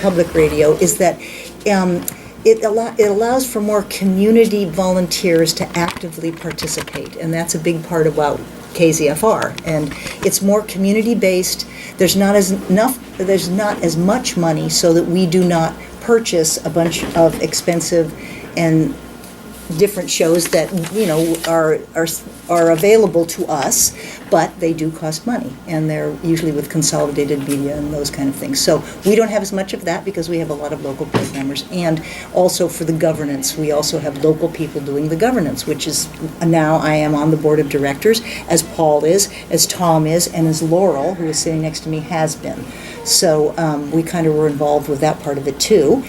public radio is that it allows for more community volunteers to actively participate, and that's a big part about KZFR. And it's more community-based. There's not as much money, so that we do not purchase a bunch of expensive and different shows that are available to us, but they do cost money, and they're usually with consolidated media and those kind of things. So we don't have as much of that because we have a lot of local programmers, and also for the governance, we also have local people doing the governance, which is now I am on the board of directors, as Paul is, as Tom is, and as Laurel, who is sitting next to me, has been. So we kind of were involved with that part of it too.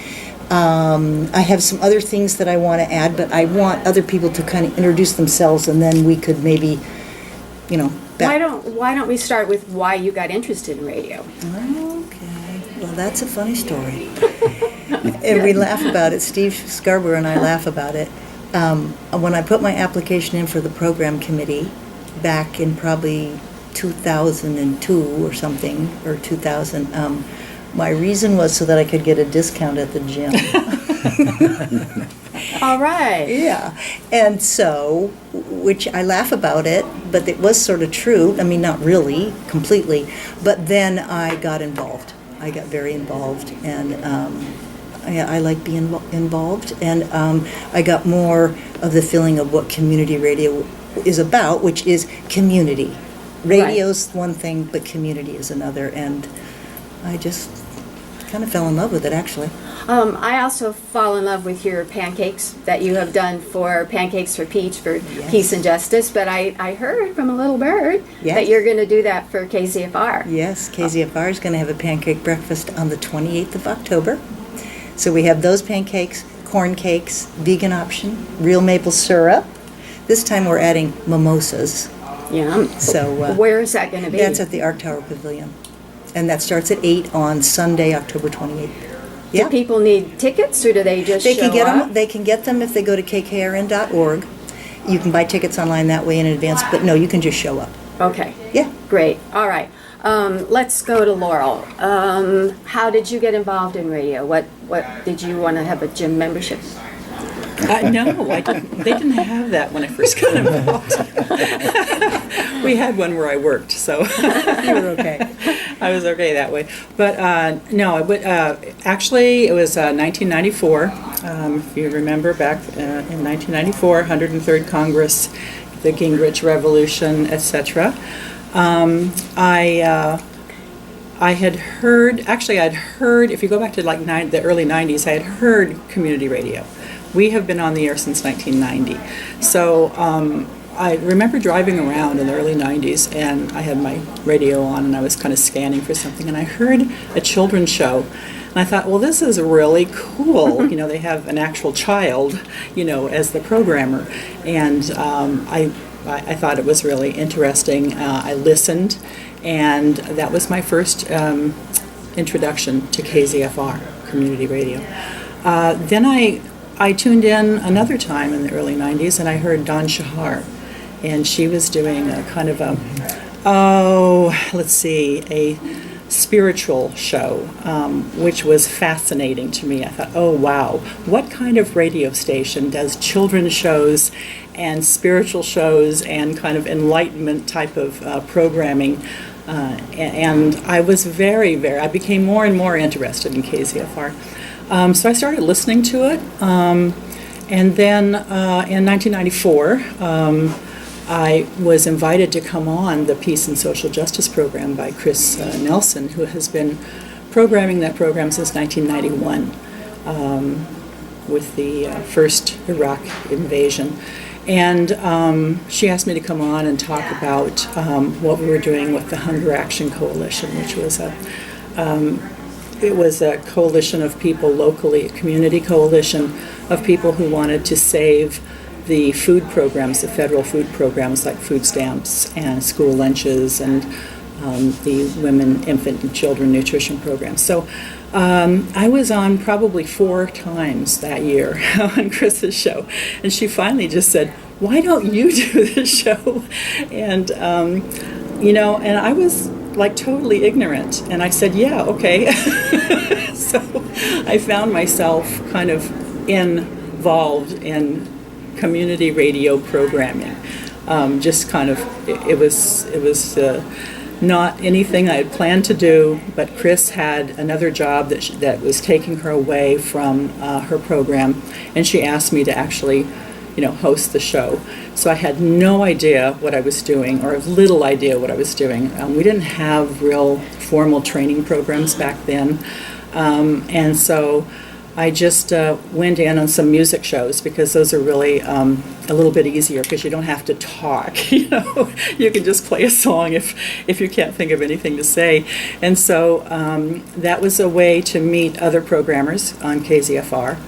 I have some other things that I want to add, but I want other people to kind of introduce themselves, and then we could maybe, Why don't we start with why you got interested in radio? Okay. Well, that's a funny story. And we laugh about it. Steve Scarborough and I laugh about it. When I put my application in for the program committee back in probably 2002 or something, or 2000, my reason was so that I could get a discount at the gym. All right. Yeah. And so, which I laugh about it, but it was sort of true. I mean, not really, completely. But then I got involved. I got very involved, and I like being involved. And I got more of the feeling of what community radio is about, which is community. Radio's one thing, but community is another. And I just kind of fell in love with it, actually. I also fall in love with your pancakes that you have done for Pancakes for Peach, for Peace and Justice, but I heard from a little bird that you're going to do that for KZFR. Yes, KZFR is going to have a pancake breakfast on the 28th of October. So we have those pancakes, corn cakes, vegan option, real maple syrup. This time we're adding mimosas. Yeah. So where is that going to be? That's at the Arc Tower Pavilion. And that starts at 8 on Sunday, October 28th. Do people need tickets, or do they just show up? They can get them if they go to kkrn.org. You can buy tickets online that way in advance, but no, you can just show up. Okay. Yeah. Great. All right. Let's go to Laurel. How did you get involved in radio? What did you want to have a gym membership? No, I didn't. They didn't have that when I first got involved. We had one where I worked, so You were okay. I was okay that way. But no, actually it was 1994. If you remember, back in 1994, 103rd Congress, the Gingrich Revolution, etc. I'd heard, if you go back to like the early 90s, I had heard community radio. We have been on the air since 1990. So I remember driving around in the early 90s, and I had my radio on, and I was kind of scanning for something, and I heard a children's show. And I thought, well, this is really cool. They have an actual child, as the programmer. And I thought it was really interesting. I listened, and that was my first introduction to KZFR, community radio. Then I tuned in another time in the early 90s, and I heard Dawn Shahar, and she was doing a kind of a spiritual show, which was fascinating to me. I thought, oh wow, what kind of radio station does children's shows and spiritual shows and kind of enlightenment type of programming? And I was I became more and more interested in KZFR. So I started listening to it, and then in 1994, I was invited to come on the Peace and Social Justice program by Chris Nelson, who has been programming that program since 1991 with the first Iraq invasion. And she asked me to come on and talk about what we were doing with the Hunger Action Coalition, which was it was a coalition of people locally, a community coalition of people who wanted to save the food programs, the federal food programs like food stamps and school lunches and the women, infant, and children nutrition programs. So I was on probably 4 times that year on Chris's show, and she finally just said, "Why don't you do this show?" And and I was like totally ignorant, and I said, "Yeah, okay." So I found myself kind of involved in community radio programming. Just kind of, it was not anything I had planned to do, but Chris had another job that was taking her away from her program, and she asked me to actually, host the show. So I had no idea what I was doing, or little idea what I was doing. We didn't have real formal training programs back then, and so I just went in on some music shows, because those are really a little bit easier, because you don't have to talk. You can just play a song if you can't think of anything to say. And so that was a way to meet other programmers on KZFR.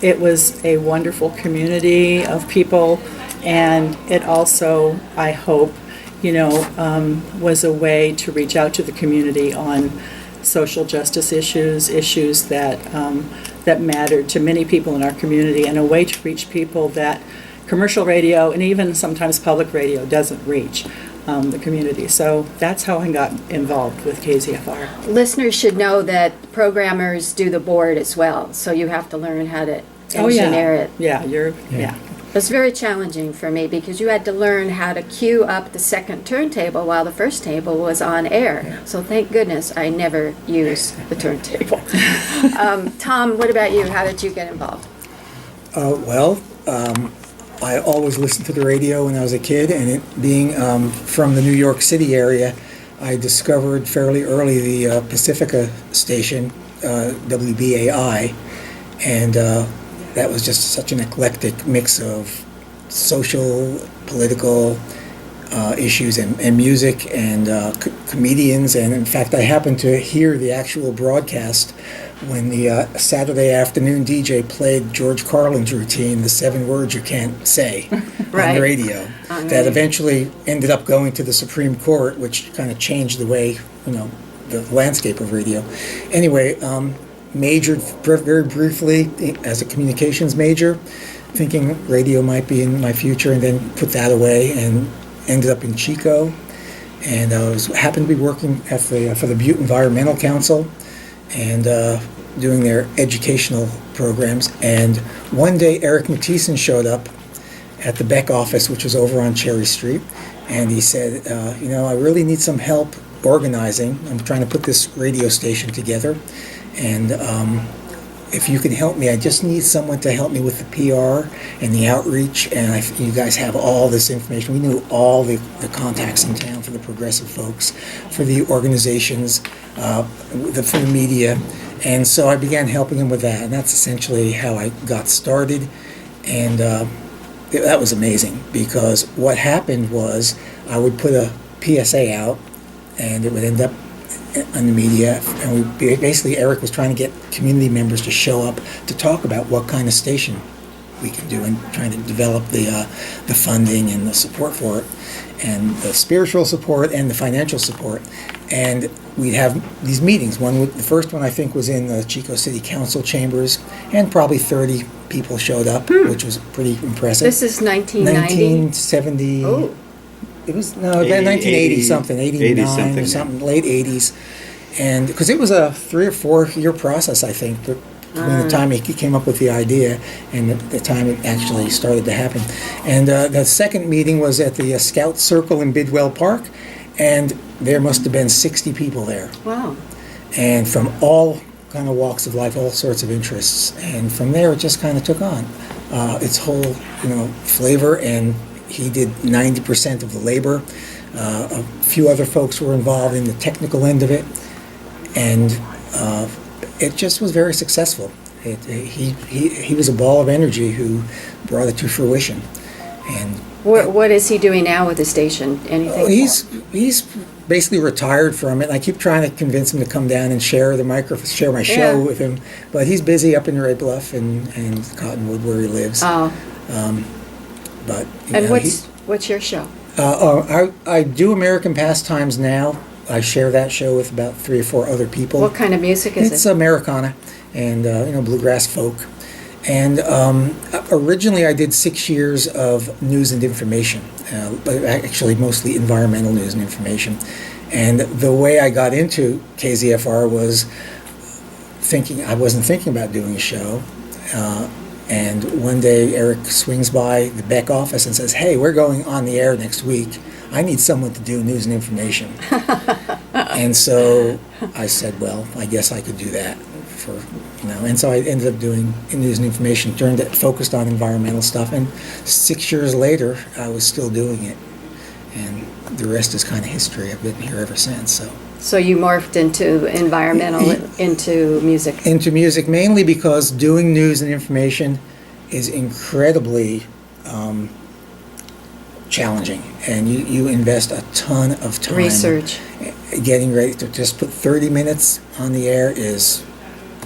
It was a wonderful community of people, and it also, I hope, was a way to reach out to the community on social justice issues that mattered to many people in our community, and a way to reach people that commercial radio and even sometimes public radio doesn't reach the community. So that's how I got involved with KZFR. Listeners should know that programmers do the board as well, so you have to learn how to engineer it. Yeah, It was very challenging for me, because you had to learn how to cue up the second turntable while the first table was on air. So thank goodness I never use the turntable. Tom, what about you? How did you get involved? I always listened to the radio when I was a kid, and it being from the New York City area, I discovered fairly early the Pacifica station, WBAI, and that was just such an eclectic mix of social, political issues and music and comedians. And in fact, I happened to hear the actual broadcast when the Saturday afternoon DJ played George Carlin's routine, The 7 Words You Can't Say, Right. on the radio. That eventually ended up going to the Supreme Court, which kind of changed the way, the landscape of radio. Anyway, majored very briefly as a communications major, thinking radio might be in my future, and then put that away and ended up in Chico. And I happened to be working for the Butte Environmental Council and doing their educational programs. And one day Eric Mathieson showed up at the Beck office, which was over on Cherry Street, and he said, I really need some help organizing. I'm trying to put this radio station together. And if you can help me, I just need someone to help me with the PR and the outreach. And you guys have all this information. We knew all the contacts in town for the progressive folks, for the organizations, for the media. And so I began helping him with that. And that's essentially how I got started. And that was amazing, because what happened was I would put a PSA out, and it would end up on the media, and basically Eric was trying to get community members to show up to talk about what kind of station we can do, and trying to develop the funding and the support for it, and the spiritual support and the financial support. And we'd have these meetings. The first one I think was in the Chico City Council chambers, and probably 30 people showed up, which was pretty impressive. This is 1990? 1970. Oh. It was, no, 1980 something, 89 or something, late 80s. And because it was a 3 or 4 year process, I think, between the time he came up with the idea and the time it actually started to happen. And the second meeting was at the Scout Circle in Bidwell Park, and there must have been 60 people there. Wow. And from all kind of walks of life, all sorts of interests. And from there, it just kind of took on its whole, flavor. And he did 90% of the labor. A few other folks were involved in the technical end of it, and it just was very successful. He was a ball of energy who brought it to fruition. And what is he doing now with the station? Anything? He's basically retired from it. I keep trying to convince him to come down and share my show with him, but he's busy up in Red Bluff and Cottonwood, where he lives. Oh. But what's your show? I do American Pastimes now. I share that show with about 3 or 4 other people. What kind of music is It's it? Americana and bluegrass folk. And originally I did 6 years of news and information, but actually mostly environmental news and information. And the way I got into KZFR was I wasn't thinking about doing a show. And one day Eric swings by the Beck office and says, "Hey, we're going on the air next week. I need someone to do news and information." And so I said, well, I guess I could do that and so I ended up doing news and information, focused on environmental stuff, and 6 years later, I was still doing it. And the rest is kind of history. I've been here ever since, So you morphed into environmental, into music. Into music, mainly because doing news and information is incredibly challenging, and you invest a ton of time. Research. Getting ready to just put 30 minutes on the air is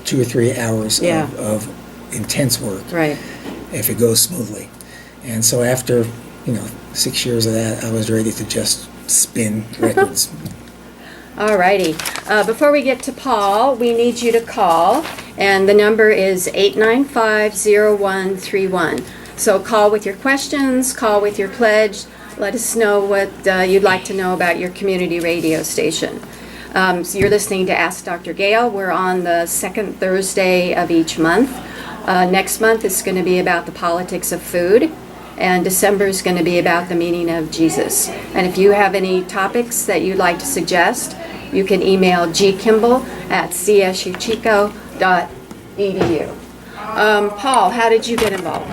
2 or 3 hours of intense work. Right. If it goes smoothly. And so after, 6 years of that, I was ready to just spin records. All righty. Before we get to Paul, we need you to call, and the number is 895-0131. So call with your questions, call with your pledge. Let us know what you'd like to know about your community radio station. So you're listening to Ask Dr. Gayle. We're on the second Thursday of each month. Next month is going to be about the politics of food, and December is going to be about the meaning of Jesus. And if you have any topics that you'd like to suggest, you can email gkimball@csuchico.edu. Paul, how did you get involved?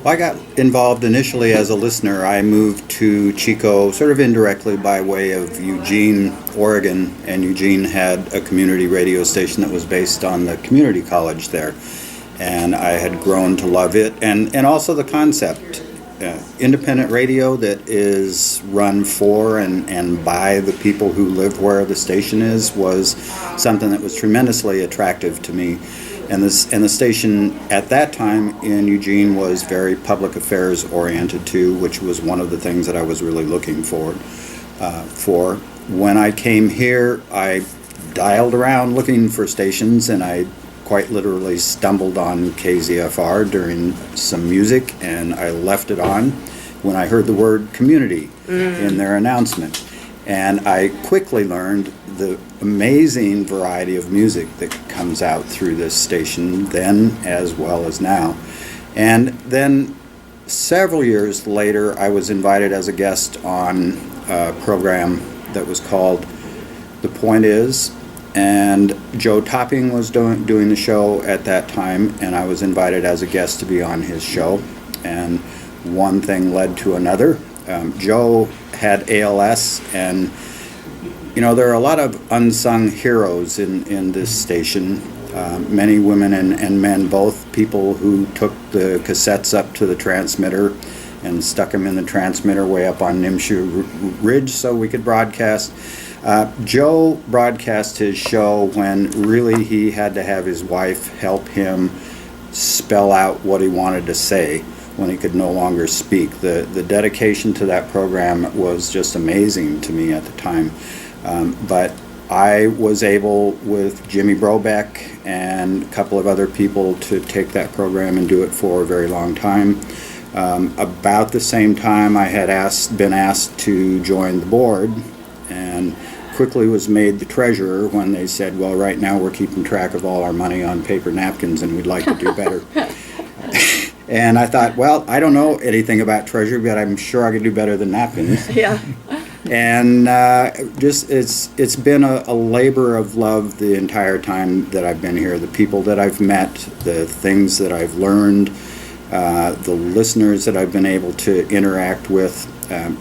Well, I got involved initially as a listener. I moved to Chico sort of indirectly by way of Eugene, Oregon, and Eugene had a community radio station that was based on the community college there. And I had grown to love it, and also the concept. Independent radio that is run for and by the people who live where the station is was something that was tremendously attractive to me. And the station at that time in Eugene was very public affairs oriented too, which was one of the things that I was really looking forward for. When I came here, I dialed around looking for stations, and I quite literally stumbled on KZFR during some music, and I left it on when I heard the word community in their announcement. And I quickly learned the amazing variety of music that comes out through this station then as well as now. And then several years later, I was invited as a guest on a program that was called The Point Is, and Joe Topping was doing the show at that time, and I was invited as a guest to be on his show, and one thing led to another. Joe had ALS, and there are a lot of unsung heroes in this station, many women and men both, people who took the cassettes up to the transmitter and stuck them in the transmitter way up on Nimshu Ridge so we could broadcast. Joe broadcast his show when really he had to have his wife help him spell out what he wanted to say when he could no longer speak. The dedication to that program was just amazing to me at the time. But I was able, with Jimmy Brobeck and a couple of other people, to take that program and do it for a very long time. About the same time, I had been asked to join the board, and quickly was made the treasurer when they said, well, right now we're keeping track of all our money on paper napkins and we'd like to do better. And I thought, well, I don't know anything about treasury, but I'm sure I could do better than napkins. Yeah. And it's been a labor of love the entire time that I've been here. The people that I've met, the things that I've learned, the listeners that I've been able to interact with.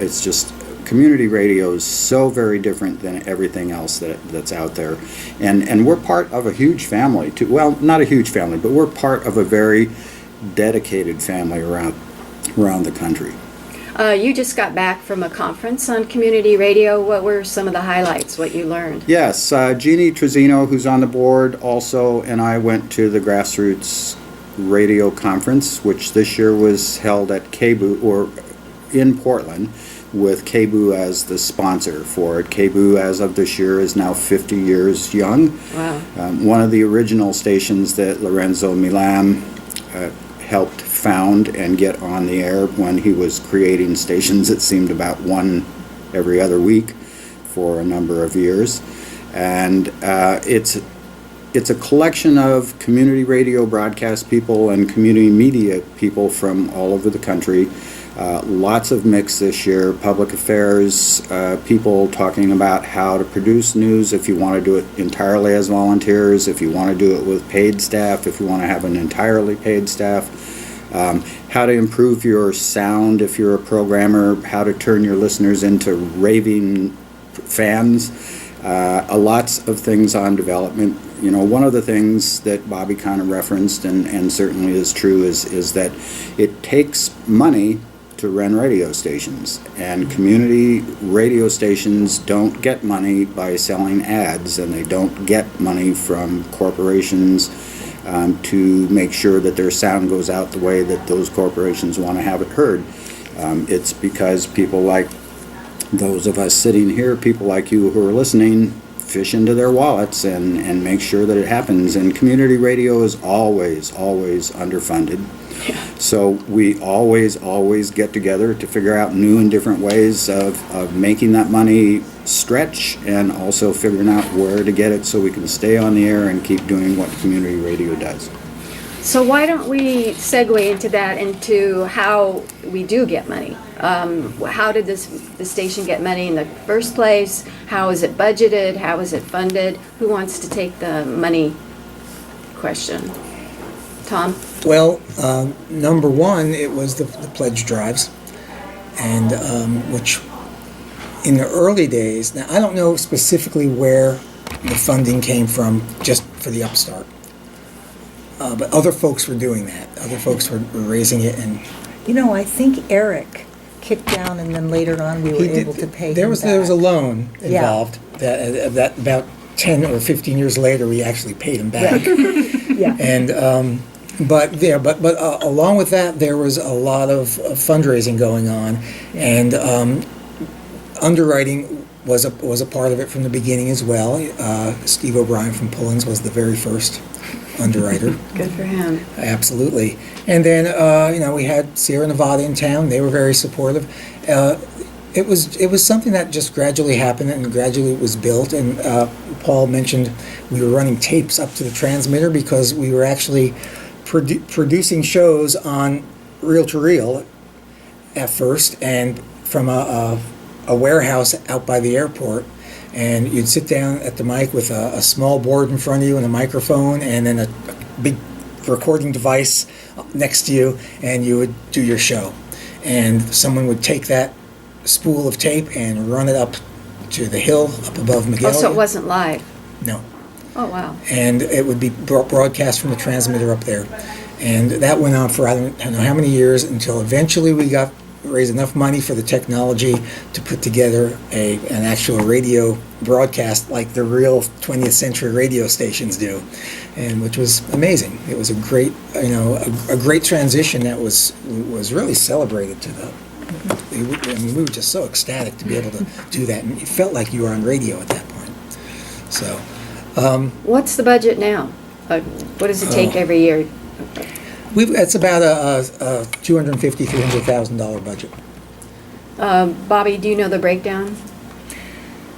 It's just, community radio is so very different than everything else that's out there. And we're part of a huge family too. Well, not a huge family, but we're part of a very dedicated family around the country. You just got back from a conference on community radio. What were some of the highlights, what you learned? Yes, Jeannie Trezino, who's on the board also, and I went to the Grassroots Radio Conference, which this year was held at KBOO, or in Portland, with KBOO as the sponsor for it. KBOO, as of this year, is now 50 years young. Wow. One of the original stations that Lorenzo Milan helped found and get on the air when he was creating stations. It seemed about one every other week for a number of years. And it's it's a collection of community radio broadcast people and community media people from all over the country. Lots of mix this year. Public affairs people talking about how to produce news if you want to do it entirely as volunteers, if you want to do it with paid staff, if you want to have an entirely paid staff. How to improve your sound if you're a programmer, how to turn your listeners into raving fans. Lots of things on development. You know, one of the things that Bobbi kind of referenced and certainly is true is that it takes money to run radio stations, and community radio stations don't get money by selling ads, and they don't get money from corporations to make sure that their sound goes out the way that those corporations want to have it heard. It's because people like those of us sitting here, people like you who are listening, fish into their wallets and make sure that it happens. And community radio is always underfunded. So we always get together to figure out new and different ways of making that money stretch, and also figuring out where to get it so we can stay on the air and keep doing what community radio does. So why don't we segue into how we do get money? How did the station get money in the first place? How is it budgeted? How is it funded? Who wants to take the money question? Tom? Well, number one, it was the pledge drives, and which in the early days, now I don't know specifically where the funding came from just for the Upstart, but other folks were doing that. Other folks were raising it, and You know, I think Eric kicked down, and then later on we were able to pay there him was back. there was a loan Yeah. involved that about 10 or 15 years later we actually paid him back. Yeah. And but along with that, there was a lot of fundraising going on, and underwriting was a part of it from the beginning as well. Steve O'Brien from Pullins was the very first underwriter. Good for him. Absolutely. And then we had Sierra Nevada in town. They were very supportive. It was something that just gradually happened, and gradually it was built. And Paul mentioned we were running tapes up to the transmitter because we were actually producing shows on reel-to-reel at first, and from a warehouse out by the airport. And you'd sit down at the mic with a small board in front of you and a microphone, and then a big recording device next to you, and you would do your show. And someone would take that spool of tape and run it up to the hill up above Miguel. Oh, so it wasn't live? No. Oh, wow. And it would be broadcast from the transmitter up there. And that went on for I don't know how many years, until eventually we raised enough money for the technology to put together an actual radio broadcast like the real 20th century radio stations do, and which was amazing. It was a great, a great transition that was really celebrated to the. We were just so ecstatic to be able to do that, and it felt like you were on radio at that point. So. What's the budget now? What does it take every year? It's about a $250,000, $300,000 budget. Bobbi, do you know the breakdown?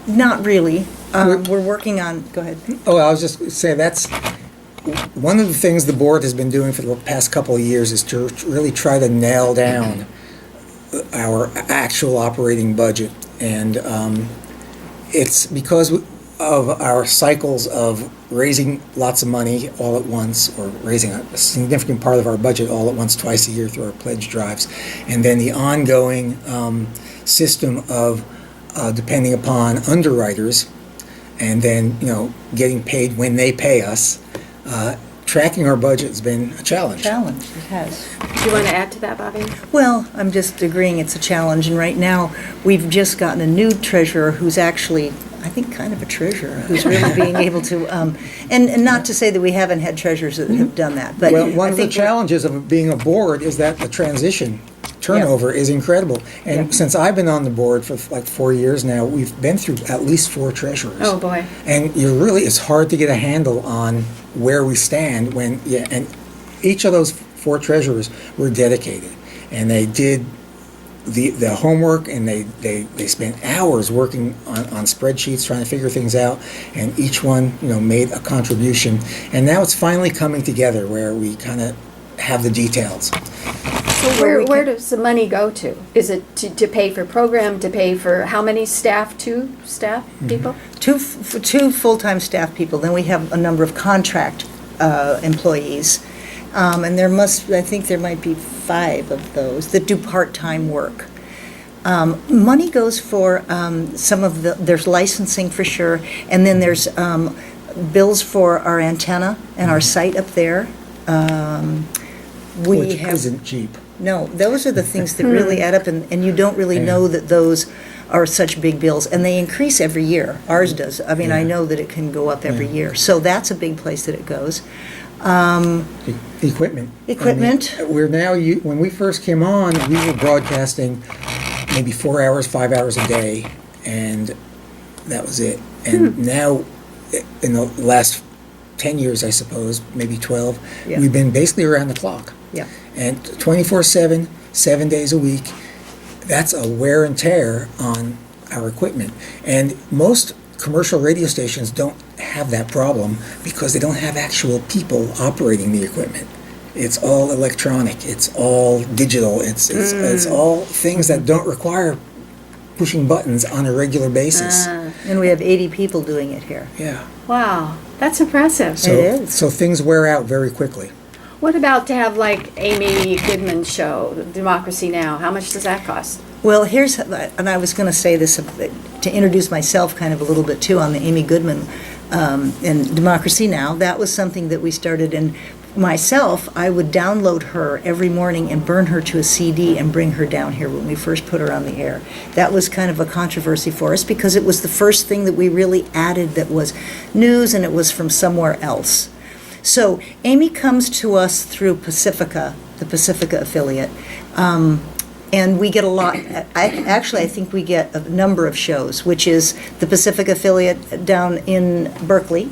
Not really. We're working on, go ahead. Oh, I was just saying that's one of the things the board has been doing for the past couple of years is to really try to nail down our actual operating budget. And it's because of our cycles of raising lots of money all at once, or raising a significant part of our budget all at once twice a year through our pledge drives, and then the ongoing system of depending upon underwriters, and then getting paid when they pay us. Tracking our budget has been a challenge. Challenge, it has. Do you want to add to that, Bobbi? Well, I'm just agreeing it's a challenge, and right now, we've just gotten a new treasurer who's actually, I think, kind of a treasurer, who's really being able to, and not to say that we haven't had treasurers that have done that, but Well, one I of the think challenges of being a board is that the transition turnover is incredible. And Yeah. since I've been on the board for like 4 years now, we've been through at least 4 treasurers. Oh, boy. And it's hard to get a handle on where we stand and each of those 4 treasurers were dedicated. And they did the homework, and they spent hours working on spreadsheets trying to figure things out, and each one, made a contribution. And now it's finally coming together where we kind of have the details. So where does the money go to? Is it to pay for program, to pay for how many staff, 2 staff people? Two full-time staff people, then we have a number of contract employees. And I think there might be 5 of those that do part-time work. Money goes for some of there's licensing for sure, and then there's bills for our antenna and our site up there. Which isn't cheap. No, those are the things that really add up, and you don't really know that those are such big bills, and they increase every year. Ours does. I mean, I know that it can go up every year, so that's a big place that it goes. Equipment. Equipment. I mean, we're now, when we first came on, we were broadcasting maybe 4 hours, 5 hours a day, and that was it. And now, in the last 10 years, I suppose, maybe 12, we've been basically around the clock. Yeah. And 24/7, 7 days a week, that's a wear and tear on our equipment. And most commercial radio stations don't have that problem because they don't have actual people operating the equipment. It's all electronic. It's all digital. It's all things that don't require pushing buttons on a regular basis. And we have 80 people doing it here. Yeah. Wow, that's impressive. So, It is. So things wear out very quickly. What about to have like Amy Goodman's show, Democracy Now? How much does that cost? Well, and I was going to say this to introduce myself kind of a little bit too on the Amy Goodman and Democracy Now. That was something that we started, and myself, I would download her every morning and burn her to a CD and bring her down here when we first put her on the air. That was kind of a controversy for us because it was the first thing that we really added that was news, and it was from somewhere else. So Amy comes to us through Pacifica, the Pacifica affiliate, and we get a lot. I think we get a number of shows, which is the Pacifica affiliate down in Berkeley.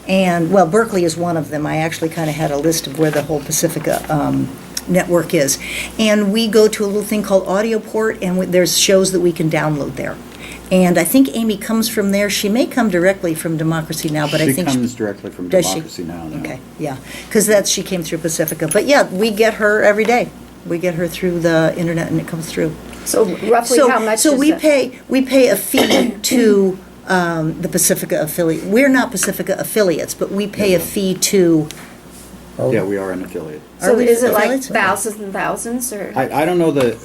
And, well, Berkeley is one of them. I actually kind of had a list of where the whole Pacifica network is. And we go to a little thing called Audioport, and there's shows that we can download there. And I think Amy comes from there. She may come directly from Democracy Now!, but I think she comes directly from Does she? Democracy Now! No. Okay, yeah, because she came through Pacifica. But yeah, we get her every day. We get her through the internet, and it comes through. So roughly how much So is we it? pay a fee to the Pacifica affiliate. We're not Pacifica affiliates, but we pay a fee to. Yeah, we are an affiliate. So Are we is it like affiliates? thousands and thousands, or? I don't know the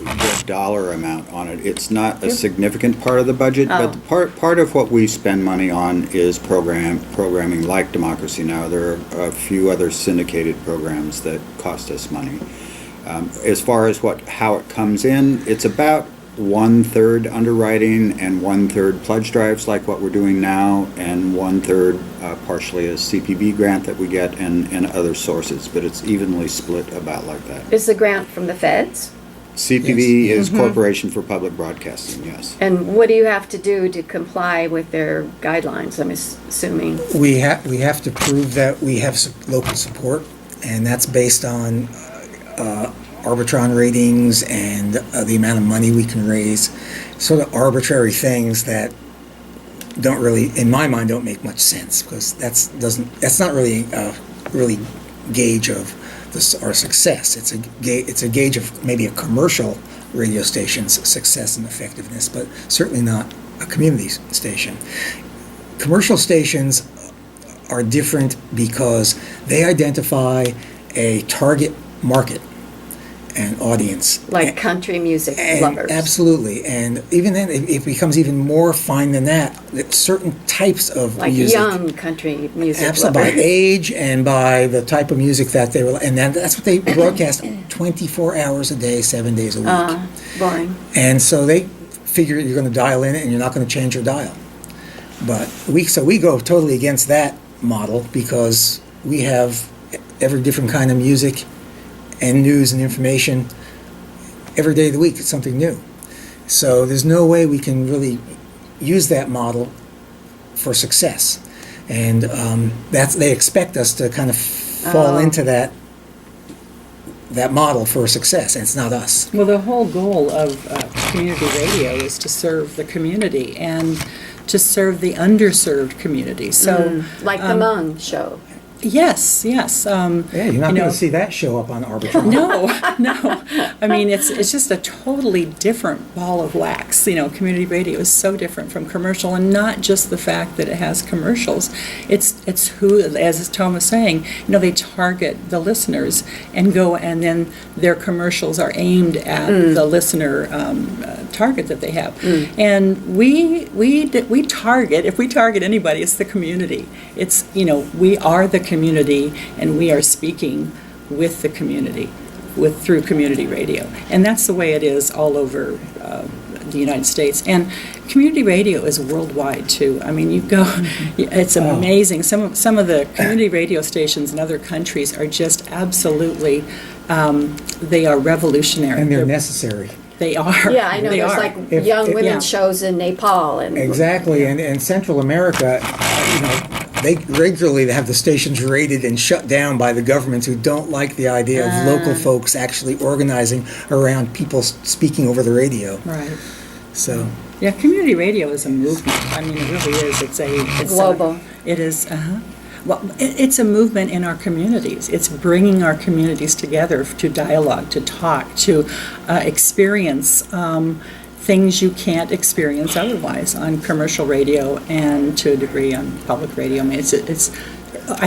dollar amount on it. It's not a significant part of the budget, Oh. but the part of what we spend money on is programming like Democracy Now! There are a few other syndicated programs that cost us money. As far as how it comes in, it's about 1/3 underwriting and 1/3 pledge drives like what we're doing now, and 1/3 partially a CPB grant that we get and other sources, but it's evenly split about like that. Is the grant from the feds? CPB is Corporation for Public Broadcasting, yes. And what do you have to do to comply with their guidelines, I'm assuming? We have to prove that we have local support, and that's based on Arbitron ratings and the amount of money we can raise. Sort of arbitrary things that don't really, in my mind, don't make much sense, because that's not really gauge of our success. It's a gauge of maybe a commercial radio station's success and effectiveness, but certainly not a community station. Commercial stations are different because they identify a target market and audience. Like country music lovers? Absolutely. And even then, it becomes even more fine than that certain types of like music. young country music Absolutely. lovers. By age and by the type of music that they were, and that's what they broadcast 24 hours a day, 7 days a week. Boring. And so they figure you're going to dial in it and you're not going to change your dial. But we go totally against that model because we have every different kind of music and news and information every day of the week. It's something new. So there's no way we can really use that model for success. And they expect us to kind of fall into that that model for success, and it's not us. Well, the whole goal of community radio is to serve the community and to serve the underserved community. So, Like the Hmong show. yes. Yeah, you're not going to see that show up on Arbitron. No. I mean, it's just a totally different ball of wax. Community radio is so different from commercial, and not just the fact that it has commercials. It's who, as Tom was saying, they target the listeners and then their commercials are aimed at the listener target that they have. And we target, if we target anybody, it's the community. It's, we are the community, and we are speaking with the community through community radio, and that's the way it is all over the United States. And community radio is worldwide too. I mean, you go, it's amazing. Some of the community radio stations in other countries are just absolutely, they are revolutionary. And they're necessary. They are. Yeah, I know. They There's are. like young women's shows in Nepal and Exactly, and Central America, they regularly have the stations raided and shut down by the governments who don't like the idea of local folks actually organizing around people speaking over the radio. Right. So. Yeah, community radio is a movement. I mean, it really is. It's global. It is. Well, it's a movement in our communities. It's bringing our communities together to dialogue, to talk, to experience things you can't experience otherwise on commercial radio and to a degree on public radio. I mean, I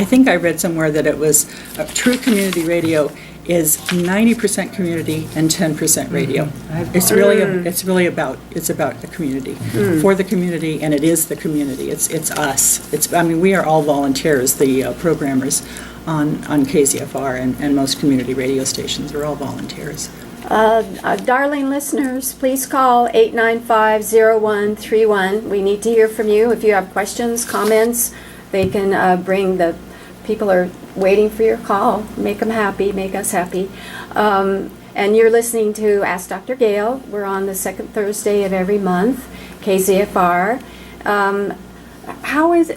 think I read somewhere that it was true community radio is 90% community and 10% radio. It's really about the community, for the community, and it is the community. It's us. We are all volunteers. The programmers on KZFR and most community radio stations are all volunteers. Darling listeners, please call 895-0131. We need to hear from you. If you have questions, comments, they can bring the people are waiting for your call. Make them happy, make us happy. And you're listening to Ask Dr. Gayle. We're on the second Thursday of every month, KZFR. How is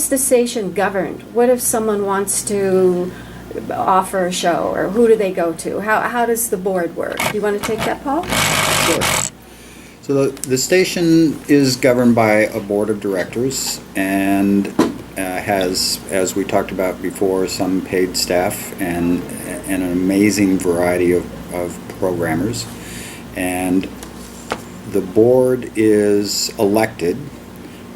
the station governed? What if someone wants to offer a show, or who do they go to? How does the board work? You want to take that, Paul? Sure. So the station is governed by a board of directors and has, as we talked about before, some paid staff and an amazing variety of programmers. And the board is elected,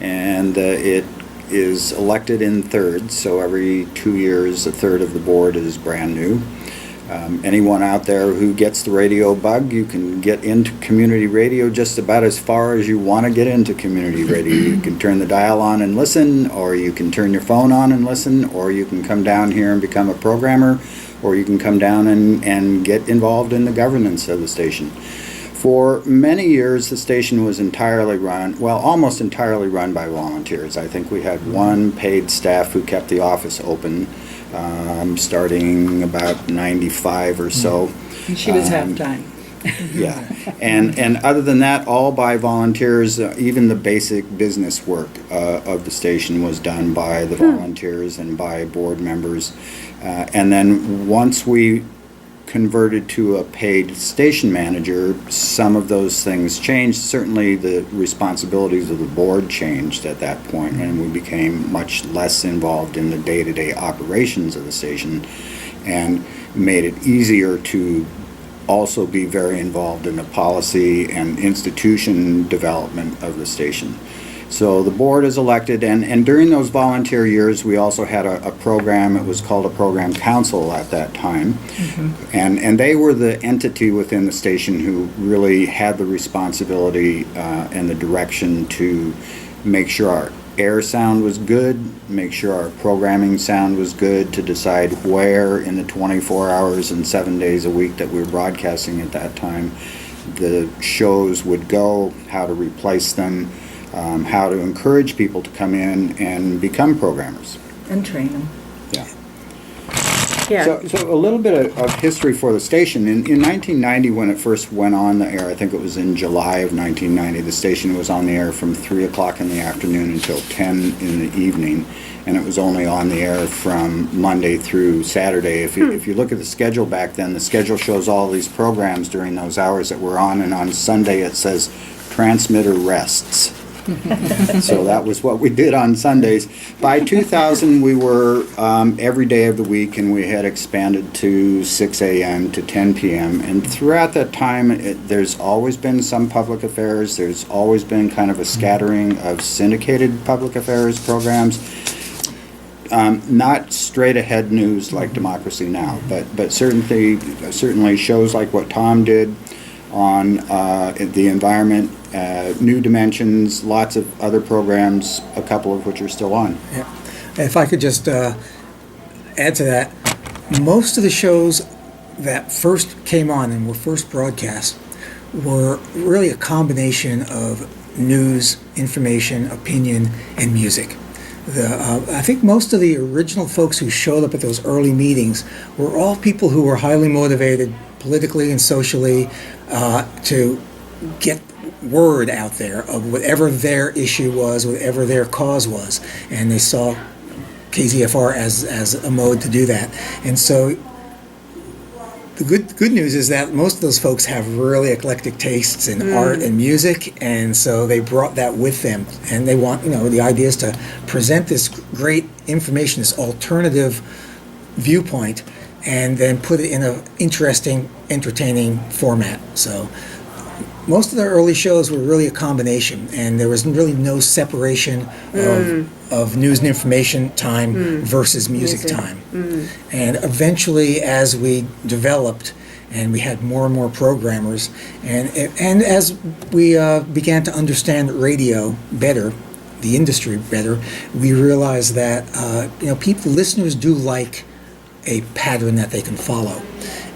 and it is elected in thirds, so every 2 years a third of the board is brand new. Anyone out there who gets the radio bug, you can get into community radio just about as far as you want to get into community radio. You can turn the dial on and listen, or you can turn your phone on and listen, or you can come down here and become a programmer, or you can come down and get involved in the governance of the station. For many years, the station was almost entirely run by volunteers. I think we had one paid staff who kept the office open, starting about 95 or so. And she was half-time. Yeah, and other than that, all by volunteers. Even the basic business work of the station was done by the volunteers and by board members. And then once we converted to a paid station manager, some of those things changed. Certainly the responsibilities of the board changed at that point, and we became much less involved in the day-to-day operations of the station, and made it easier to also be very involved in the policy and institution development of the station. So the board is elected, and during those volunteer years, we also had a program. It was called a program council at that time, and they were the entity within the station who really had the responsibility and the direction to make sure our air sound was good, make sure our programming sound was good, to decide where in the 24 hours and 7 days a week that we were broadcasting at that time the shows would go, how to replace them, how to encourage people to come in and become programmers. And train them. Yeah. Yeah. So a little bit of history for the station. In 1990, when it first went on the air, I think it was in July of 1990, the station was on the air from 3 o'clock in the afternoon until 10 in the evening, and it was only on the air from Monday through Saturday. If you look at the schedule back then, the schedule shows all these programs during those hours that were on, and on Sunday it says transmitter rests. So that was what we did on Sundays. By 2000, we were every day of the week, and we had expanded to 6 a.m. to 10 p.m. And throughout that time, there's always been some public affairs. There's always been kind of a scattering of syndicated public affairs programs. Not straight ahead news like Democracy Now, but certainly shows like what Tom did on the environment, New Dimensions, lots of other programs, a couple of which are still on. Yeah. If I could just add to that, most of the shows that first came on and were first broadcast were really a combination of news, information, opinion, and music. I think most of the original folks who showed up at those early meetings were all people who were highly motivated politically and socially to get word out there of whatever their issue was, whatever their cause was, and they saw KZFR as a mode to do that. And so the good news is that most of those folks have really eclectic tastes in art and music, and so they brought that with them, and they want, the idea is to present this great information, this alternative viewpoint, and then put it in an interesting, entertaining format. So most of the early shows were really a combination, and there was really no separation of news and information time versus music time. And eventually, as we developed and we had more and more programmers, and as we began to understand radio better, the industry better, we realized that listeners do like a pattern that they can follow.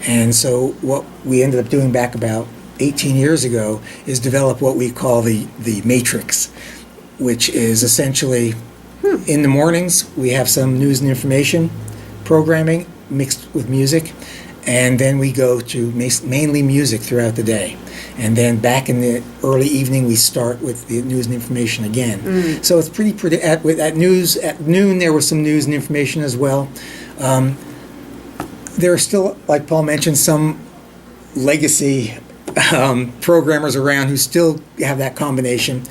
And so what we ended up doing back about 18 years ago is develop what we call the matrix, which is essentially in the mornings we have some news and information programming mixed with music, and then we go to mainly music throughout the day, and then back in the early evening we start with the news and information again. So it's pretty at noon there was some news and information as well. There are still, like Paul mentioned, some legacy programmers around who still have that combination,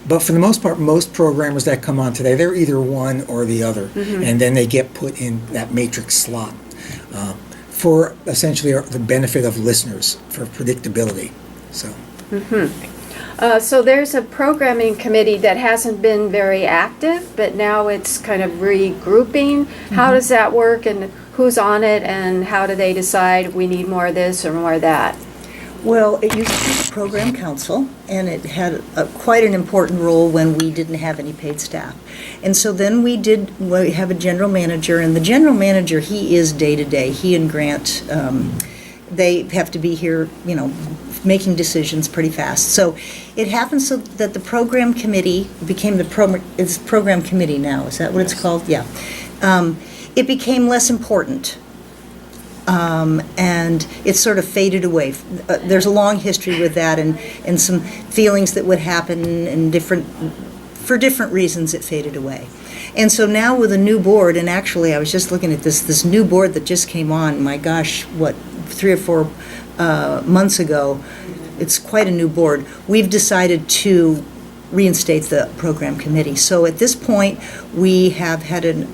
but for the most part, most programmers that come on today, they're either one or the other, and then they get put in that matrix slot for essentially the benefit of listeners, for predictability. So. So there's a programming committee that hasn't been very active, but now it's kind of regrouping. How does that work, and who's on it, and how do they decide we need more of this or more of that? Well, it used to be the program council, and it had quite an important role when we didn't have any paid staff. And so then we have a general manager, and the general manager, he is day-to-day. He and Grant, they have to be here, making decisions pretty fast. So it happened so that the program committee became it's program committee now. Is that what it's called? Yeah. It became less important. And it sort of faded away. There's a long history with that, and some feelings that would happen, and for different reasons it faded away. And so now with a new board, and actually I was just looking at this new board that just came on, my gosh, 3 or 4 months ago, it's quite a new board. We've decided to reinstate the program committee. So at this point, we have had an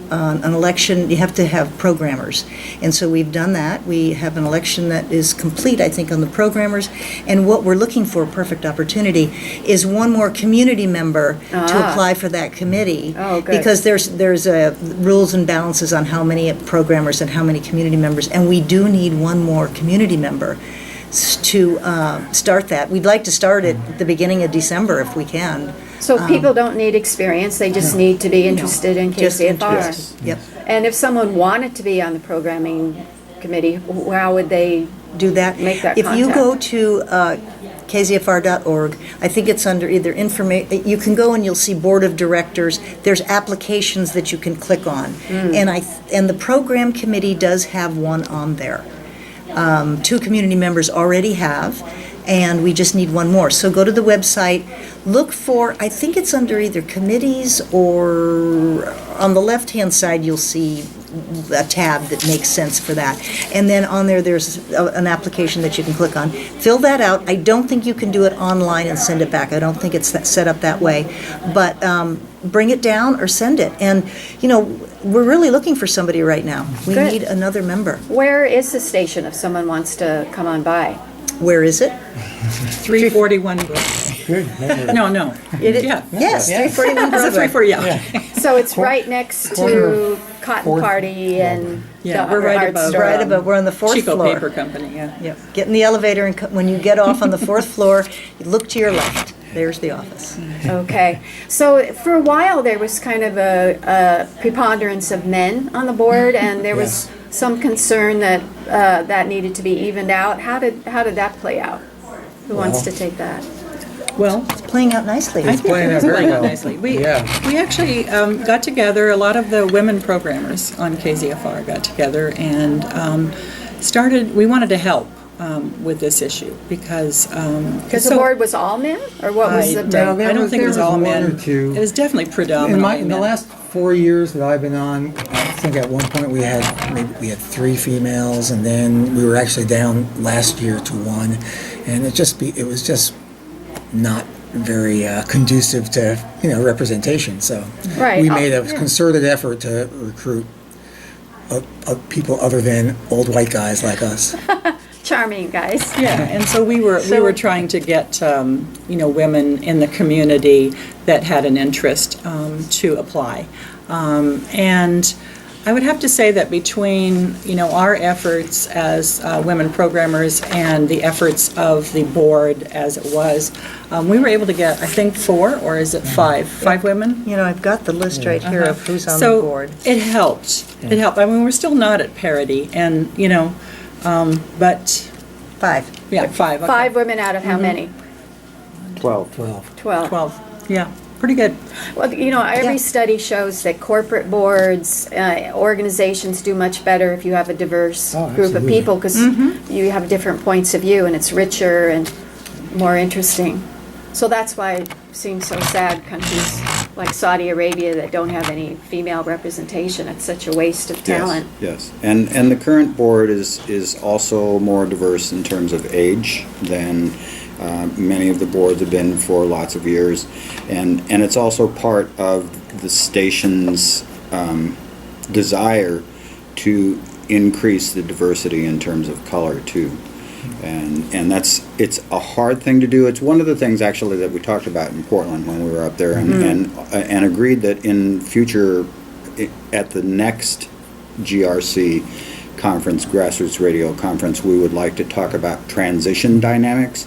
election. You have to have programmers, and so we've done that. We have an election that is complete, I think, on the programmers, and what we're looking for, perfect opportunity, is one more community member to apply for that committee. Oh, good. Because there's rules and balances on how many programmers and how many community members, and we do need one more community member to start that. We'd like to start it at the beginning of December if we can. So people don't need experience, they just need to be interested in Just KZFR. interested. Yep. And if someone wanted to be on the programming committee, how would they Do that. make that If you contact? go to KZFR.org. I think it's under either you can go and you'll see Board of Directors. There's applications that you can click on. And the program committee does have one on there. 2 community members already have, and we just need one more. So go to the website, look for, I think it's under either committees, or on the left-hand side you'll see a tab that makes sense for that. And then on there's an application that you can click on. Fill that out. I don't think you can do it online and send it back. I don't think it's set up that way. But bring it down or send it. And, we're really looking for somebody right now. We Good. need another member. Where is the station if someone wants to come on by? Where is it? 341. Good memory. No. Yeah. Yes, 341 Is it Broadway. 340? Yeah. So it's right next to Cotton Fourth- Party and Yeah, the we're right art above, store. Right above, we're on the 4th Chico floor. Paper Company, yeah. Yep. Get in the elevator, and when you get off on the 4th floor, you look to your left. There's the office. Okay. So for a while, there was kind of a preponderance of men on the board, and there was some concern that that needed to be evened out. How did that play out? Who wants to take that? Well, Playing out nicely. I think playing it out was very playing out well. nicely. Yeah. We actually got together, a lot of the women programmers on KZFR got together and we wanted to help with this issue because Because the board was all men, or what was the? No, I don't think it was there was all one men. or two. It was definitely In predominantly the men. last 4 years that I've been on, I think at one point we had 3 females, and then we were actually down last year to 1, and it was just not very conducive to representation. So Right. we made a Yeah. concerted effort to recruit people other than old white guys like us. Charming guys. Yeah, and so we were trying to get women in the community that had an interest to apply, and I would have to say that between our efforts as women programmers and the efforts of the board as it was, we were able to get, I think, 4 or is it 5 women. I've got the list right here of who's on the So board. it helped. It helped. I mean, we're still not at parity, and but 5. yeah, 5. Okay. 5 women out of how many? 12. 12. 12. Yeah, pretty good. Well, every Yeah. study shows that corporate boards, organizations do much better if you have a diverse Oh, group of absolutely. people, because you have different points of view, and it's richer and more interesting. So that's why it seems so sad, countries like Saudi Arabia that don't have any female representation. It's such a waste of talent. Yes, and the current board is also more diverse in terms of age than many of the boards have been for lots of years, and it's also part of the station's desire to increase the diversity in terms of color too. And it's a hard thing to do. It's one of the things actually that we talked about in Portland when we were up there, and agreed that in future, at the next GRC conference, Grassroots Radio Conference, we would like to talk about transition dynamics,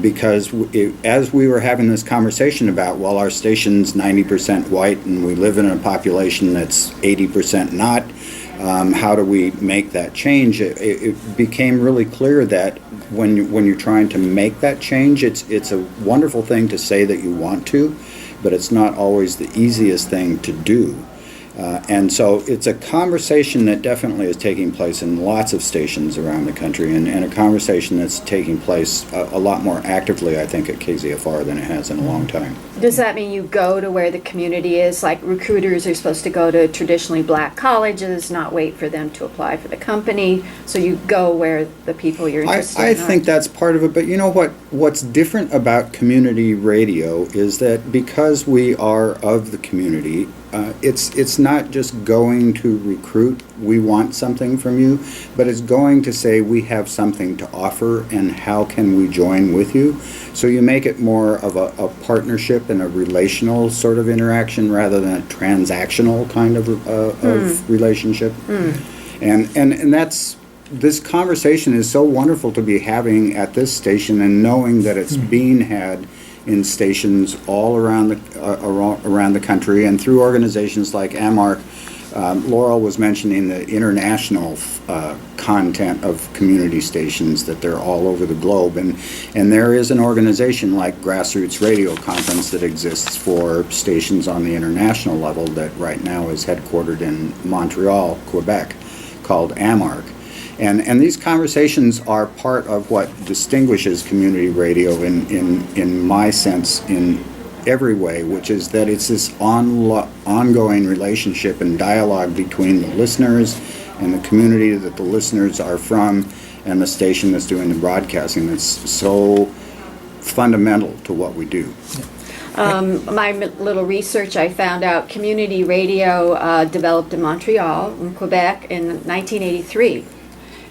because as we were having this conversation about, well, our station's 90% white and we live in a population that's 80% not, how do we make that change? It became really clear that when you're trying to make that change, it's a wonderful thing to say that you want to, but it's not always the easiest thing to do. And so it's a conversation that definitely is taking place in lots of stations around the country, and a conversation that's taking place a lot more actively, I think, at KZFR than it has in a long time. Does that mean you go to where the community is? Like recruiters are supposed to go to traditionally black colleges, not wait for them to apply for the company. So you go where the people you're interested in I are. think that's part of it, but you know what's different about community radio is that because we are of the community, it's not just going to recruit, we want something from you, but it's going to say we have something to offer and how can we join with you. So you make it more of a partnership and a relational sort of interaction rather than a transactional kind of relationship. And that's, this conversation is so wonderful to be having at this station, and knowing that it's being had in stations all around the country and through organizations like AMARC, Laurel was mentioning the international content of community stations, that they're all over the globe, and there is an organization like Grassroots Radio Conference that exists for stations on the international level that right now is headquartered in Montreal, Quebec, called AMARC. And these conversations are part of what distinguishes community radio in my sense, in every way, which is that it's this ongoing relationship and dialogue between the listeners and the community that the listeners are from and the station that's doing the broadcasting that's so fundamental to what we do. My little research, I found out community radio developed in Montreal, in Quebec, in 1983.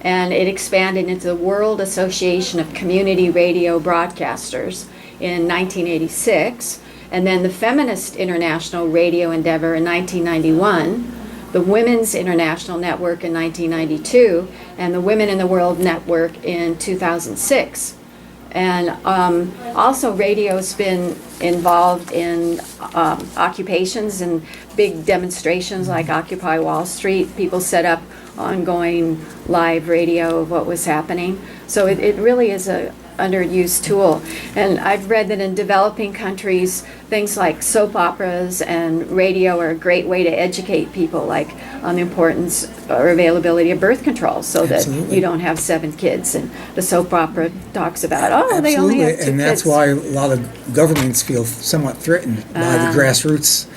And it expanded into the World Association of Community Radio Broadcasters in 1986. And then the Feminist International Radio Endeavor in 1991, the Women's International Network in 1992, and the Women in the World Network in 2006. And also radio's been involved in occupations and big demonstrations like Occupy Wall Street. People set up ongoing live radio of what was happening. So it really is a underused tool. And I've read that in developing countries, things like soap operas and radio are a great way to educate people, like on the importance or availability of birth control, so Absolutely. that you don't have 7 kids. And the soap opera talks about, they only have 2 kids. And that's why a lot of governments feel somewhat threatened by the grassroots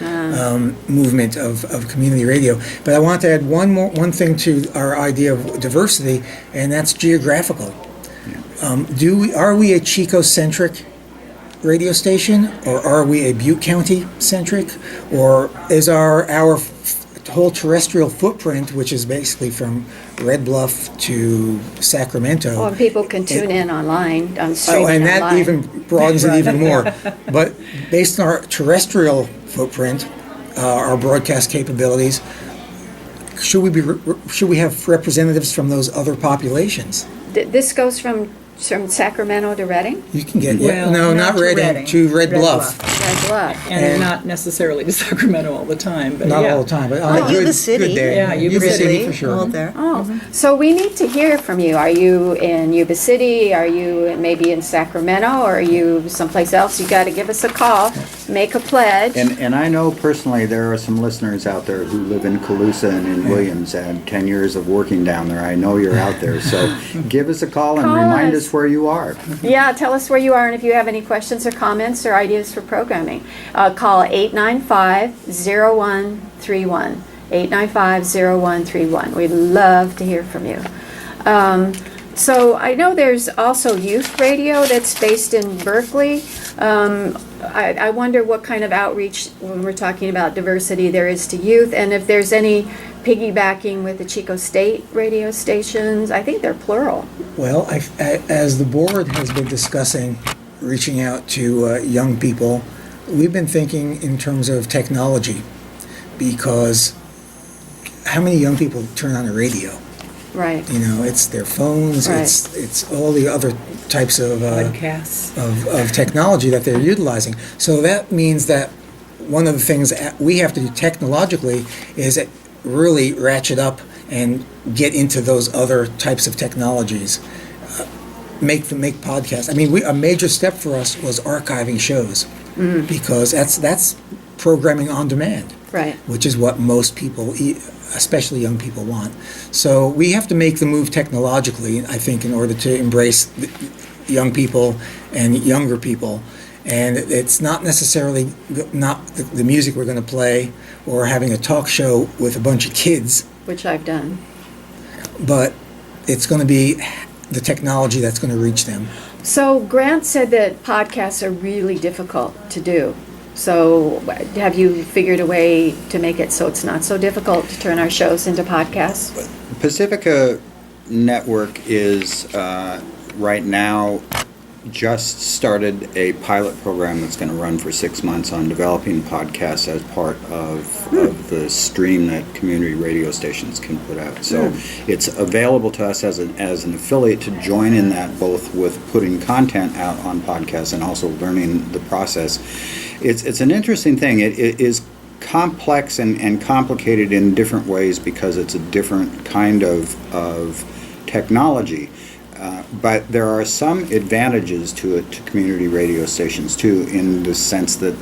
movement of community radio. But I want to add one thing to our idea of diversity, and that's geographical. Are we a Chico-centric radio station, or are we a Butte County-centric, or is our whole terrestrial footprint, which is basically from Red Bluff to Sacramento? Well, people can tune in online, streaming and that online. even broadens it even more. But based on our terrestrial footprint, our broadcast capabilities, should we have representatives from those other populations? This goes from Sacramento to Reading? You can get Well, no, not not to Reading, Reading. to Red Bluff. Red Bluff. And not necessarily to Sacramento all the time, but Not yeah. all the time, but on a Yuba good City. day. Yeah, Yuba City City. for sure. All there. Oh, so we need to hear from you. Are you in Yuba City? Are you maybe in Sacramento? Or are you someplace else? You got to give us a call, make a pledge. And I know personally there are some listeners out there who live in Colusa and in Williams and 10 years of working down there. I know you're out there, so give us a call and Call remind us. us where you are. Yeah, tell us where you are, and if you have any questions or comments or ideas for programming, call 895-0131. 895-0131. We'd love to hear from you. So I know there's also youth radio that's based in Berkeley. I wonder what kind of outreach, when we're talking about diversity, there is to youth, and if there's any piggybacking with the Chico State radio stations. I think they're plural. Well, as the board has been discussing reaching out to young people, we've been thinking in terms of technology, because how many young people turn on the radio? Right. You know, it's their phones, Right. it's all the other types of Podcasts. of technology that they're utilizing. So that means that one of the things that we have to do technologically is really ratchet up and get into those other types of technologies. Make podcasts. I mean, a major step for us was archiving shows, because that's programming on demand, Right. which is what most people, especially young people, want. So we have to make the move technologically, I think, in order to embrace young people and younger people. And it's not necessarily the music we're going to play or having a talk show with a bunch of kids, Which I've done. but it's going to be the technology that's going to reach them. So Grant said that podcasts are really difficult to do. So have you figured a way to make it so it's not so difficult to turn our shows into podcasts? Pacifica Network is right now just started a pilot program that's going to run for 6 months on developing podcasts as part of the stream that community radio stations can put out. So it's available to us as an affiliate to join in that, both with putting content out on podcasts and also learning the process. It's an interesting thing. It is complex and complicated in different ways because it's a different kind of technology. But there are some advantages to it, to community radio stations too, in the sense that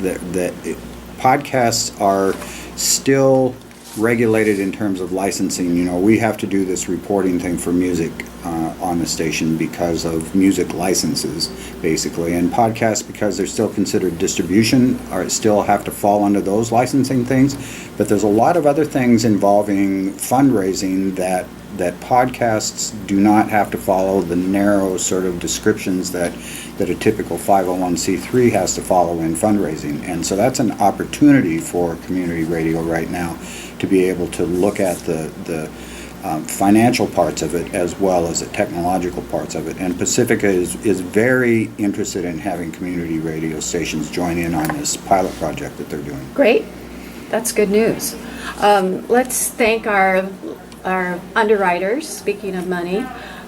podcasts are still regulated in terms of licensing. You know, we have to do this reporting thing for music on the station because of music licenses, basically. And podcasts, because they're still considered distribution, are still have to fall under those licensing things. But there's a lot of other things involving fundraising that podcasts do not have to follow the narrow sort of descriptions that a typical 501c3 has to follow in fundraising. And so that's an opportunity for community radio right now to be able to look at the financial parts of it as well as the technological parts of it. And Pacifica is very interested in having community radio stations join in on this pilot project that they're doing. Great. That's good news. Let's thank our underwriters, speaking of money.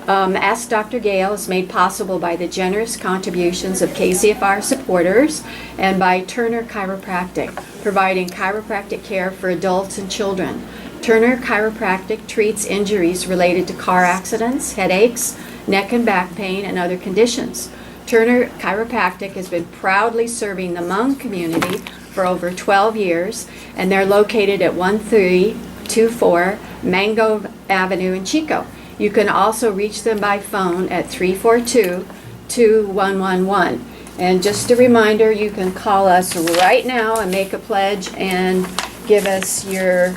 Ask Dr. Gayle is made possible by the generous contributions of KZFR supporters and by Turner Chiropractic, providing chiropractic care for adults and children. Turner Chiropractic treats injuries related to car accidents, headaches, neck and back pain, and other conditions. Turner Chiropractic has been proudly serving the Hmong community for over 12 years, and they're located at 1324 Mango Avenue in Chico. You can also reach them by phone at 342-2111. And just a reminder, you can call us right now and make a pledge and give us your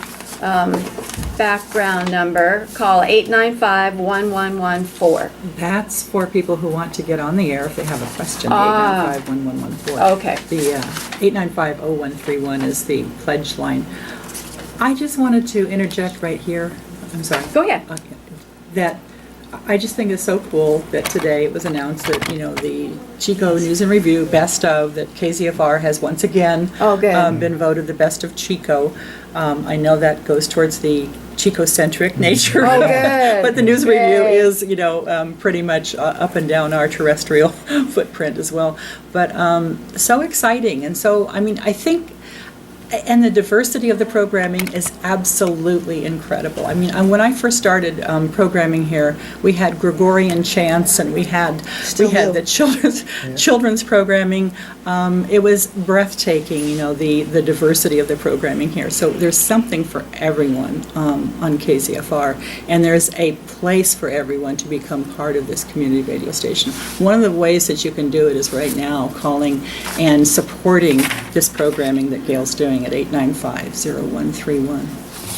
background number. Call 895-1114. That's for people who want to get on the air if they have a question. 895-1114. Okay. The 895-0131 is the pledge line. I just wanted to interject right here. I'm sorry. Go ahead. That I just think it's so cool that today it was announced that, you know, the Chico News and Review Best of, that KZFR has once again been voted the best of Chico. I know that goes towards the Chico-centric nature. Oh, good. But the News Yay. Review is, you know, pretty much up and down our terrestrial footprint as well. But so exciting. And so, I mean, I think, and the diversity of the programming is absolutely incredible. I mean, when I first started programming here, we had Gregorian chants and we had the children's programming. It was breathtaking, you know, the diversity of the programming here. So there's something for everyone on KZFR, and there's a place for everyone to become part of this community radio station. One of the ways that you can do it is right now calling and supporting this programming that Gayle's doing at 895-0131.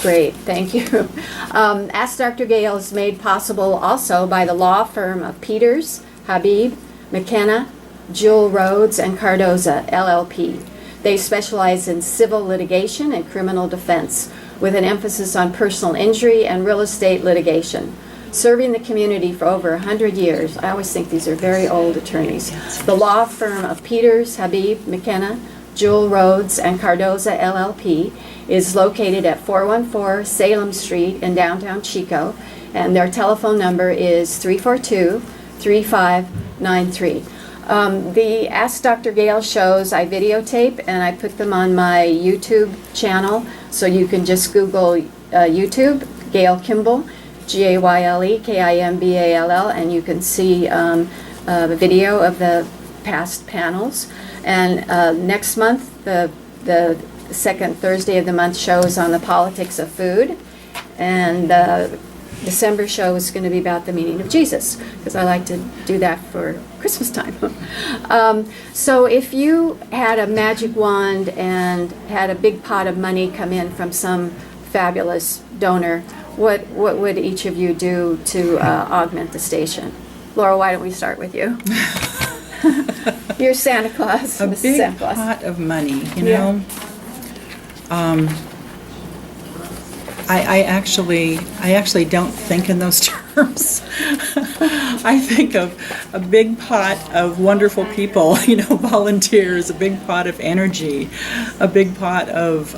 Great, thank you. Ask Dr. Gayle is made possible also by the law firm of Peters, Habib, McKenna, Jewel Rhodes, and Cardoza, LLP. They specialize in civil litigation and criminal defense, with an emphasis on personal injury and real estate litigation. Serving the community for over 100 years. I always think these are very old attorneys. The law firm of Peters, Habib, McKenna, Jewel Rhodes, and Cardoza, LLP, is located at 414 Salem Street in downtown Chico, and their telephone number is 342-3593. The Ask Dr. Gayle shows I videotape, and I put them on my YouTube channel, so you can just Google YouTube, Gayle Kimball, Gayle Kimball, and you can see the video of the past panels. And next month, the second Thursday of the month show is on the politics of food, and the December show is going to be about the meaning of Jesus, because I like to do that for Christmas time. So if you had a magic wand and had a big pot of money come in from some fabulous donor, what would each of you do to augment the station? Laurel, why don't we start with you? You're Santa Claus. A Mrs. big Santa Claus. pot of money, you Yeah. know. I actually don't think in those terms. I think of a big pot of wonderful people, you know, volunteers, a big pot of energy, a big pot of,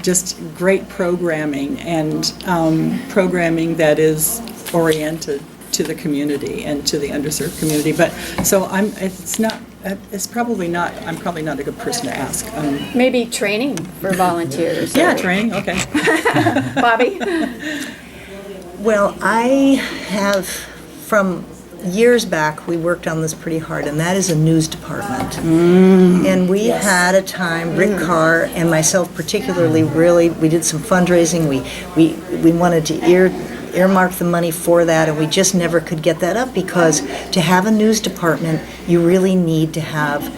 just great programming, and programming that is oriented to the community and to the underserved community. But so it's probably not. I'm probably not a good person to ask. Maybe training for volunteers. Yeah, or- training. Okay. Bobby? Well, I have, from years back, we worked on this pretty hard, and that is a news department. And we had a time, Rick Carr and myself particularly, really, we did some fundraising. We wanted to earmark the money for that, and we just never could get that up, because to have a news department, you really need to have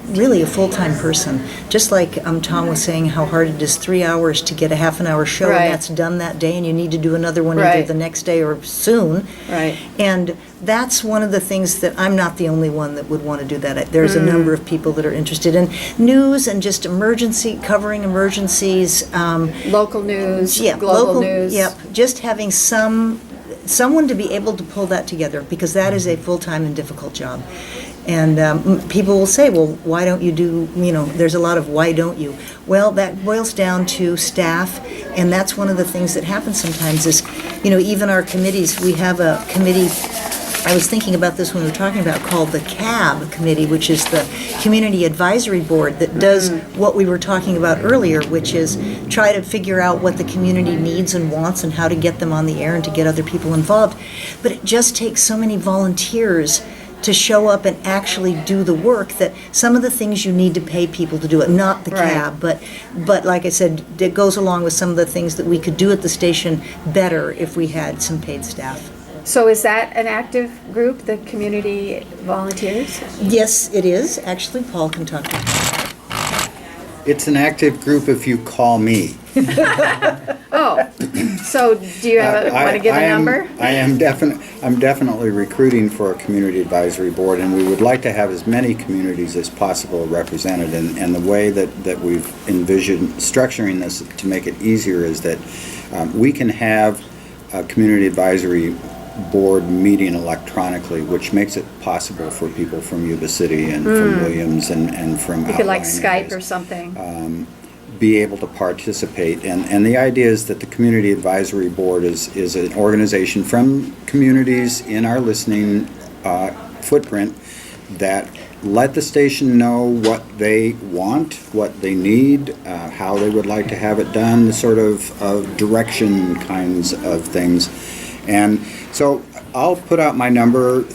really a full-time person. Just like Tom was saying, how hard it is 3 hours to get a half an hour show, Right. and that's done that day, and you need to do another one Right. either the next day or soon. Right. And that's one of the things that I'm not the only one that would want to do that. There's a number of people that are interested in news and just covering emergencies. Local news, Yeah, global news. Yep, just having someone to be able to pull that together, because that is a full-time and difficult job. And people will say, well, why don't you do, there's a lot of why don't you? Well, that boils down to staff, and that's one of the things that happens sometimes is, even our committees, we have a committee, I was thinking about this when we were talking about, called the CAB committee, which is the Community Advisory Board, that does what we were talking about earlier, which is try to figure out what the community needs and wants and how to get them on the air and to get other people involved. But it just takes so many volunteers to show up and actually do the work, that some of the things you need to pay people to do it, not the Right. cab, but like I said, it goes along with some of the things that we could do at the station better if we had some paid staff. So is that an active group, the community volunteers? Yes, it is. Actually, Paul can talk to you. It's an active group if you call me. Oh, so do you want to give a number? I'm definitely recruiting for a community advisory board, and we would like to have as many communities as possible represented. And the way that we've envisioned structuring this to make it easier is that we can have a community advisory board meeting electronically, which makes it possible for people from Yuba City and from Williams and from You could like outlying Skype areas or something. be able to participate. And the idea is that the Community Advisory Board is an organization from communities in our listening footprint that let the station know what they want, what they need, how they would like to have it done, the sort of direction kinds of things. And so I'll put out my number,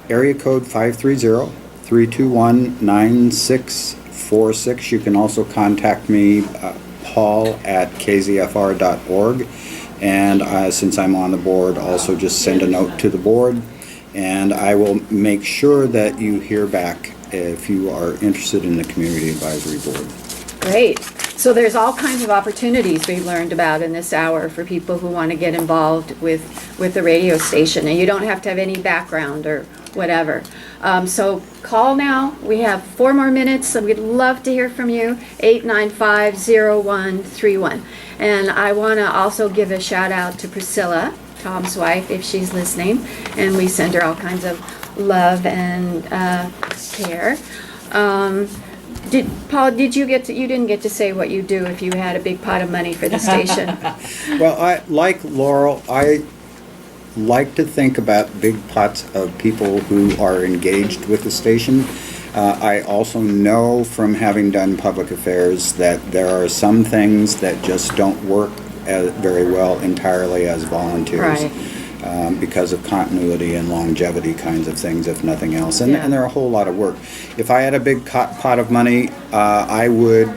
area code 530-321-9646. You can also contact me, Paul at KZFR.org. And since I'm on the board, also just send a note to the board. And I will make sure that you hear back if you are interested in the Community Advisory Board. Great. So there's all kinds of opportunities we've learned about in this hour for people who want to get involved with the radio station. And you don't have to have any background or whatever. So call now. We have 4 more minutes, so we'd love to hear from you, 895-0131. And I want to also give a shout out to Priscilla, Tom's wife, if she's listening. And we send her all kinds of love and care. Paul, you didn't get to say what you do if you had a big pot of money for the station. Well, like Laurel, I like to think about big pots of people who are engaged with the station. I also know from having done public affairs that there are some things that just don't work very well entirely as volunteers. Right. Because of continuity and longevity kinds of things, if nothing else. And, Yeah. and they're a whole lot of work. If I had a big pot of money, I would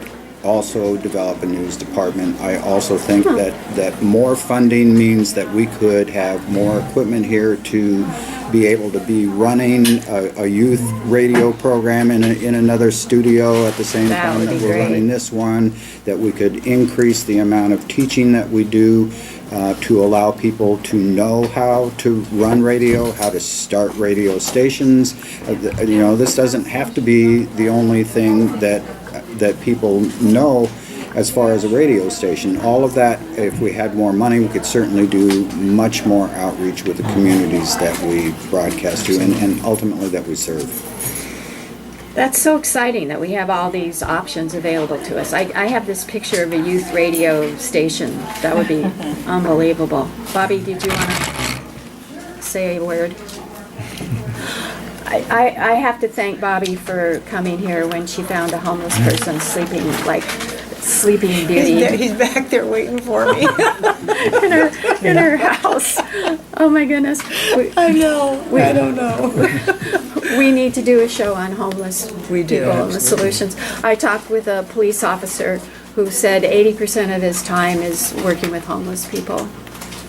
also develop a news department. I also think that more funding means that we could have more equipment here to be able to be running a youth radio program in another studio at the same That time would that be we're great. running this one, that we could increase the amount of teaching that we do to allow people to know how to run radio, how to start radio stations. This doesn't have to be the only thing that people know as far as a radio station. All of that, if we had more money, we could certainly do much more outreach with the communities that we broadcast to and ultimately that we serve. That's so exciting that we have all these options available to us. I have this picture of a youth radio station. That would be unbelievable. Bobby, did you want to say a word. I have to thank Bobbi for coming here when she found a homeless person sleeping like Sleeping Beauty He's back there waiting for me. in her house. Oh my goodness. I know. I don't know. We need to do a show on homeless We do, people and the solutions. I talked with a police officer who said 80% of his time is working with homeless people.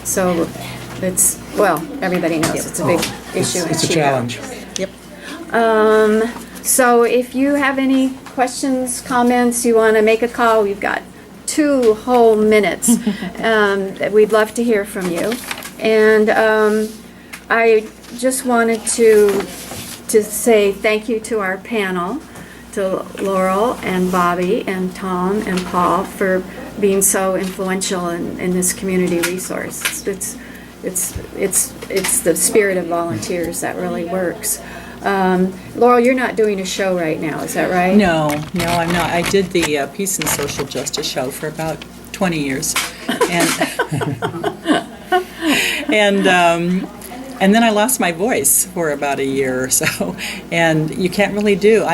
So it's, well, everybody knows it's a big issue in It's a Chico. challenge. Yep. So if you have any questions, comments, you want to make a call, we've got 2 whole minutes. We'd love to hear from you. And I just wanted to say thank you to our panel, to Laurel and Bobbi and Tom and Paul for being so influential in this community resource. It's the spirit of volunteers that really works. Laurel, you're not doing a show right now, is that right? No, I'm not. I did the Peace and Social Justice show for about 20 years. And then I lost my voice for about a year or so, and you can't really do.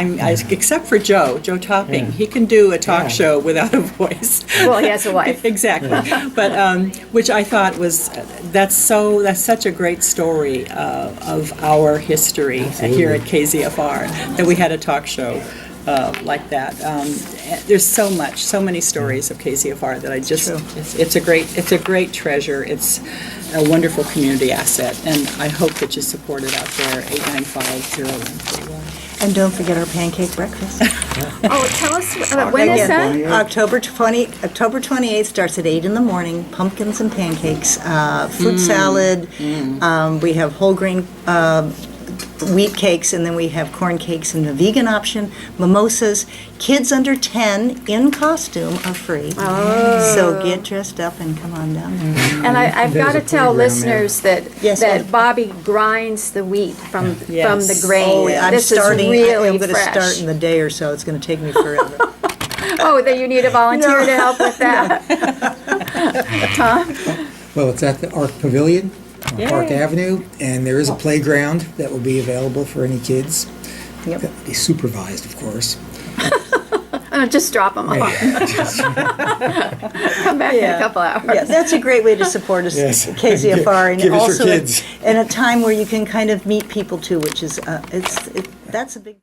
Except for Joe Topping, he can do a talk show without a voice. Well, he has a wife. Exactly, but which I thought was that's such a great story of our history here at KZFR that we had a talk show like that. There's so many stories of KZFR that I just it's a great treasure. It's a wonderful community asset, and I hope that you support it out there. 895-0131. And don't forget our pancake breakfast. Oh, tell us, when is that? October 28th starts at 8 in the morning, pumpkins and pancakes, fruit salad, we have whole grain wheat cakes, and then we have corn cakes in the vegan option, mimosas. Kids under 10 in costume are free. Oh. So get dressed up and come on down there. And I've got to There's a tell playground listeners that Yes, Bobbi grinds the wheat from the grain. Oh, I'm This starting. is really I'm going to fresh. start in the day or so. It's going to take me forever. Oh, then you need a volunteer to help with that. Tom? Well, it's at the Arc Pavilion on Park Avenue, and there is a playground that will be available for any kids. Yep. That will be supervised, of course. Just drop them off. Come back in a couple hours. Yeah, that's a great way to support us, Yes. KZFR, and Give us your also kids. in a time where you can kind of meet people too, which is that's a big.